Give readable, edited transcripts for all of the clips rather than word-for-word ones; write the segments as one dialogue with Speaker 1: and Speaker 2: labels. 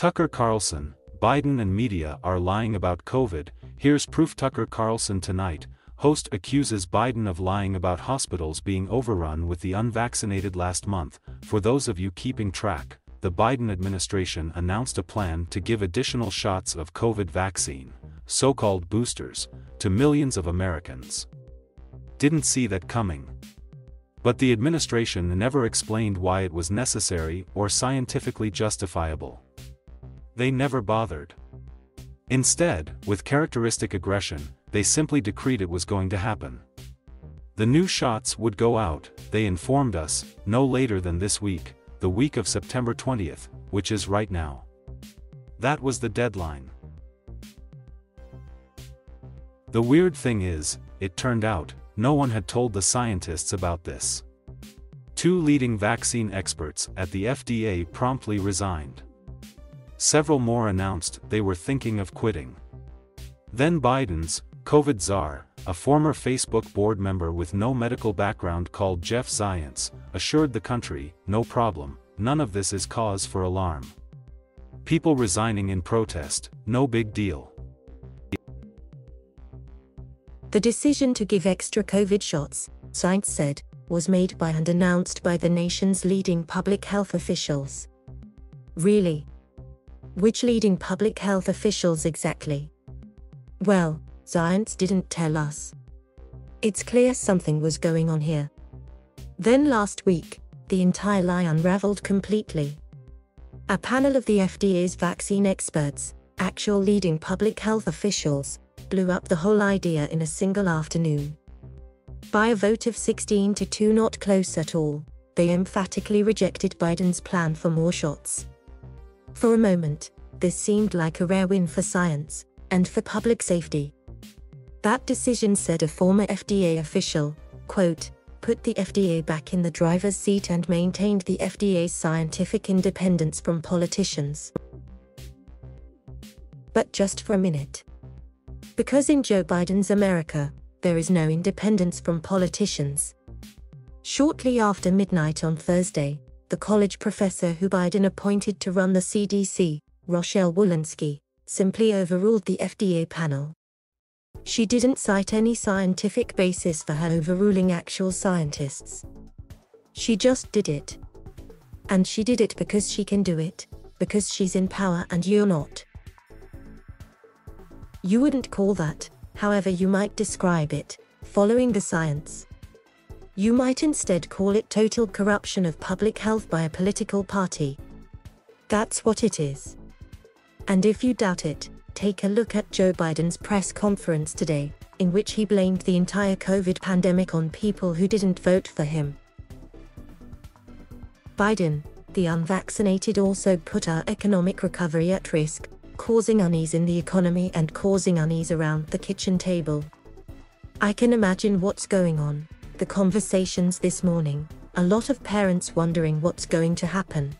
Speaker 1: Tucker Carlson, Biden and media are lying about COVID. Here's proof. Tucker Carlson Tonight, host accuses Biden of lying about hospitals being overrun with the unvaccinated last month. For those of you keeping track, the Biden administration announced a plan to give additional shots of COVID vaccine, so-called boosters, to millions of Americans. Didn't see that coming. But the administration never explained why it was necessary or scientifically justifiable. They never bothered. Instead, with characteristic aggression, they simply decreed it was going to happen. The new shots would go out, they informed us, no later than this week, the week of September 20th, which is right now. That was the deadline. The weird thing is, it turned out, no one had told the scientists about this. Two leading vaccine experts at the FDA promptly resigned. Several more announced they were thinking of quitting. Then Biden's COVID czar, a former Facebook board member with no medical background called Jeff Zients, assured the country, no problem, none of this is cause for alarm. People resigning in protest, no big deal.
Speaker 2: The decision to give extra COVID shots, Zients said, was made by and announced by the nation's leading public health officials. Really? Which leading public health officials exactly? Well, Zients didn't tell us. It's clear something was going on here. Then last week, the entire lie unraveled completely. A panel of the FDA's vaccine experts, actual leading public health officials, blew up the whole idea in a single afternoon. By a vote of 16-2, not close at all, they emphatically rejected Biden's plan for more shots. For a moment, this seemed like a rare win for science, and for public safety. That decision, said a former FDA official, quote, put the FDA back in the driver's seat and maintained the FDA's scientific independence from politicians. But just for a minute. Because in Joe Biden's America, there is no independence from politicians. Shortly after midnight on Thursday, the college professor who Biden appointed to run the CDC, Rochelle Walensky, simply overruled the FDA panel. She didn't cite any scientific basis for her overruling actual scientists. She just did it. And she did it because she can do it, because she's in power and you're not. You wouldn't call that, however you might describe it, following the science. You might instead call it total corruption of public health by a political party. That's what it is. And if you doubt it, take a look at Joe Biden's press conference today, in which he blamed the entire COVID pandemic on people who didn't vote for him. Biden, the unvaccinated, also put our economic recovery at risk, causing unease in the economy and causing unease around the kitchen table. I can imagine what's going on. The conversations this morning, a lot of parents wondering what's going to happen.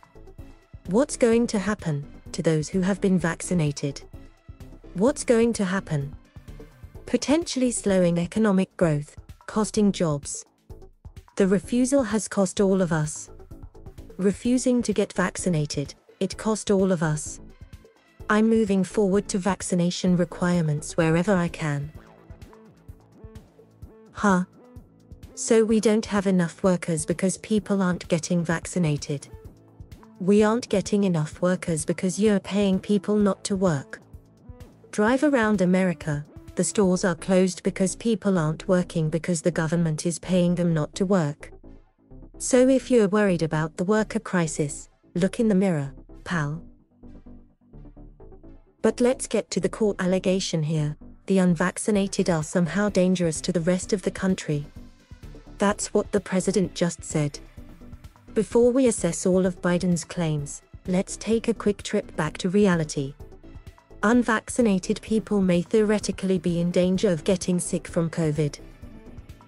Speaker 2: What's going to happen to those who have been vaccinated? What's going to happen? Potentially slowing economic growth, costing jobs. The refusal has cost all of us. Refusing to get vaccinated, it cost all of us. I'm moving forward to vaccination requirements wherever I can. Huh? So we don't have enough workers because people aren't getting vaccinated. We aren't getting enough workers because you're paying people not to work. Drive around America, the stores are closed because people aren't working because the government is paying them not to work. So if you're worried about the worker crisis, look in the mirror, pal. But let's get to the core allegation here. The unvaccinated are somehow dangerous to the rest of the country. That's what the president just said. Before we assess all of Biden's claims, let's take a quick trip back to reality. Unvaccinated people may theoretically be in danger of getting sick from COVID.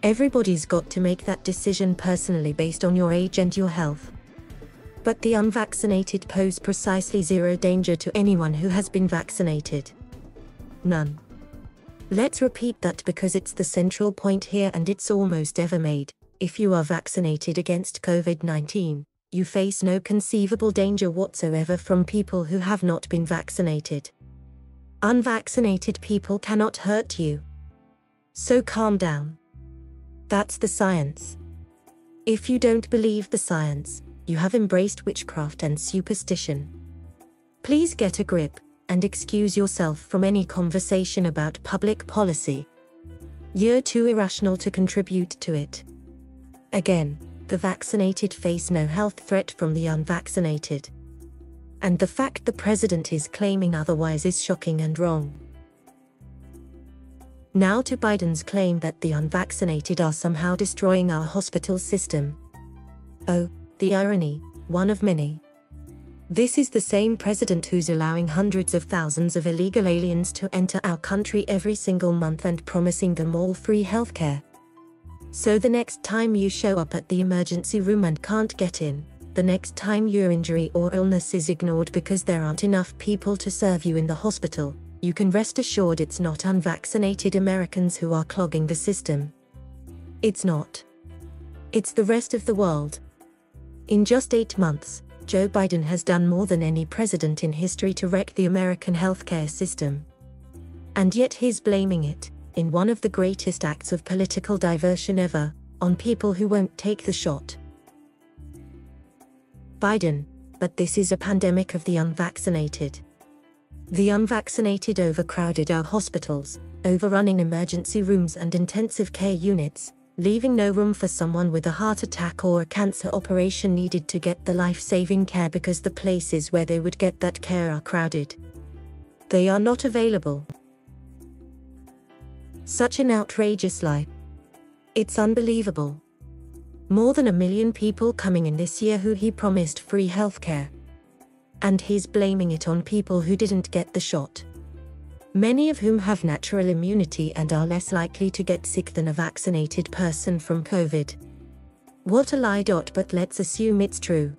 Speaker 2: Everybody's got to make that decision personally based on your age and your health. But the unvaccinated pose precisely zero danger to anyone who has been vaccinated. None. Let's repeat that because it's the central point here and it's almost ever made. If you are vaccinated against COVID-19, you face no conceivable danger whatsoever from people who have not been vaccinated. Unvaccinated people cannot hurt you. So calm down. That's the science. If you don't believe the science, you have embraced witchcraft and superstition. Please get a grip, and excuse yourself from any conversation about public policy. You're too irrational to contribute to it. Again, the vaccinated face no health threat from the unvaccinated. And the fact the president is claiming otherwise is shocking and wrong. Now to Biden's claim that the unvaccinated are somehow destroying our hospital system. Oh, the irony, one of many. This is the same president who's allowing hundreds of thousands of illegal aliens to enter our country every single month and promising them all free healthcare. So the next time you show up at the emergency room and can't get in, the next time your injury or illness is ignored because there aren't enough people to serve you in the hospital, you can rest assured it's not unvaccinated Americans who are clogging the system. It's not. It's the rest of the world. In just 8 months, Joe Biden has done more than any president in history to wreck the American healthcare system. And yet he's blaming it, in one of the greatest acts of political diversion ever, on people who won't take the shot. Biden, but this is a pandemic of the unvaccinated. The unvaccinated overcrowded our hospitals, overrunning emergency rooms and intensive care units, leaving no room for someone with a heart attack or a cancer operation needed to get the life-saving care because the places where they would get that care are crowded. They are not available. Such an outrageous lie. It's unbelievable. More than 1 million people coming in this year who he promised free healthcare. And he's blaming it on people who didn't get the shot. Many of whom have natural immunity and are less likely to get sick than a vaccinated person from COVID. What a lie. But let's assume it's true.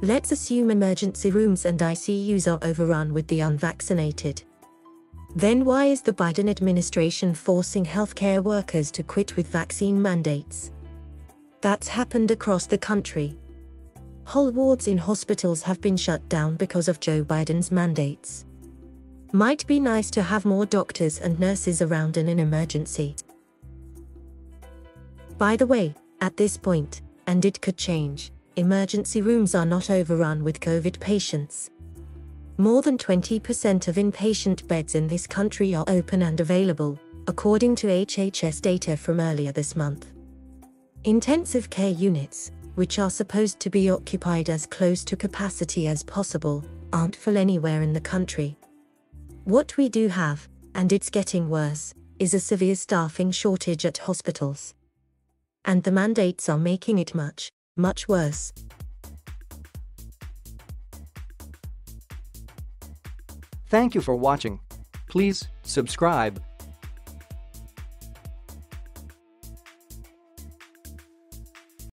Speaker 2: Let's assume emergency rooms and ICUs are overrun with the unvaccinated. Then why is the Biden administration forcing healthcare workers to quit with vaccine mandates? That's happened across the country. Whole wards in hospitals have been shut down because of Joe Biden's mandates. Might be nice to have more doctors and nurses around in an emergency. By the way, at this point, and it could change, emergency rooms are not overrun with COVID patients. More than 20% of inpatient beds in this country are open and available, according to HHS data from earlier this month. Intensive care units, which are supposed to be occupied as close to capacity as possible, aren't full anywhere in the country. What we do have, and it's getting worse, is a severe staffing shortage at hospitals. And the mandates are making it much, much worse.
Speaker 3: Thank you for watching. Please subscribe